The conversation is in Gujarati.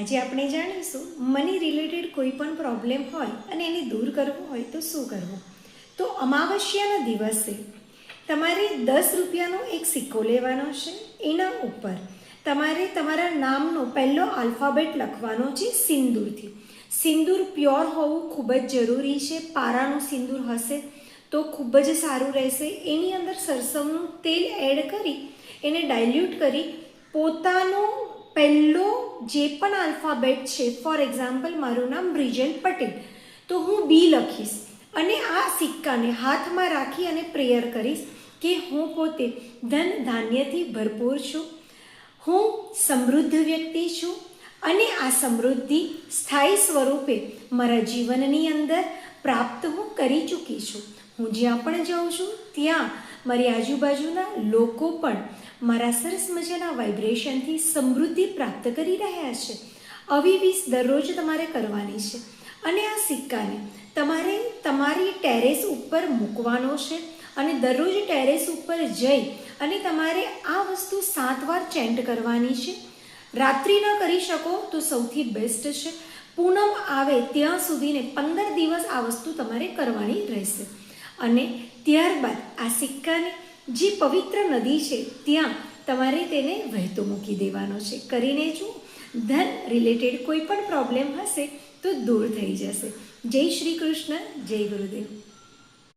આજે આપણે જાણીશું મની રિલેટેડ કોઈ પણ પ્રોબ્લેમ હોય અને એને દૂર કરવું હોય તો શું કરવું. તો અમાવસ્યાના દિવસે તમારે 10 રૂપિયાનો એક સિક્કો લેવાનો છે. એના ઉપર તમારે તમારા નામનો પહેલો આલ્ફાબેટ લખવાનો છે સિંદૂરથી. સિંદૂર પ્યોર હોવું ખૂબ જ જરૂરી છે. પારાનું સિંદૂર હશે તો ખૂબ જ સારું રહેશે. એની અંદર સરસવનું તેલ એડ કરી એને ડાયલ્યુટ કરી પોતાનો પહેલો જે પણ આલ્ફાબેટ છે, ફોર એક્ઝામ્પલ મારું નામ બ્રિજલ પટેલ, તો હું બી લખીશ અને આ સિક્કાને હાથમાં રાખી અને પ્રેયર કરીશ કે હું પોતે ધન ધાન્યથી ભરપૂર છું, હું સમૃદ્ધ વ્યક્તિ છું અને આ સમૃદ્ધિ સ્થાયી સ્વરૂપે મારા જીવનની અંદર પ્રાપ્ત હું કરી ચૂકી છું. હું જ્યાં પણ જાઉં છું ત્યાં મારી આજુબાજુના લોકો પણ મારા સરસ મજાના વાઇબ્રેશનથી સમૃદ્ધિ પ્રાપ્ત કરી રહ્યા છે. આવી વીસ દરરોજ તમારે કરવાની છે અને આ સિક્કાને તમારે તમારી ટેરેસ ઉપર મૂકવાનો છે અને દરરોજ ટેરેસ ઉપર જઈ અને તમારે આ વસ્તુ 7 વાર ચેન્ટ કરવાની છે. રાત્રિ ન કરી શકો તો સૌથી બેસ્ટ છે. પૂનમ આવે ત્યાં સુધીને 15 દિવસ આ વસ્તુ તમારે કરવાની રહેશે અને ત્યારબાદ આ સિક્કાને જે પવિત્ર નદી છે ત્યાં તમારે તેને વહેતો મૂકી દેવાનો છે. કરીને જો ધન રિલેટેડ કોઈ પણ પ્રોબ્લેમ હશે તો દૂર થઈ જશે. જય શ્રી કૃષ્ણ, જય ગુરુદેવ.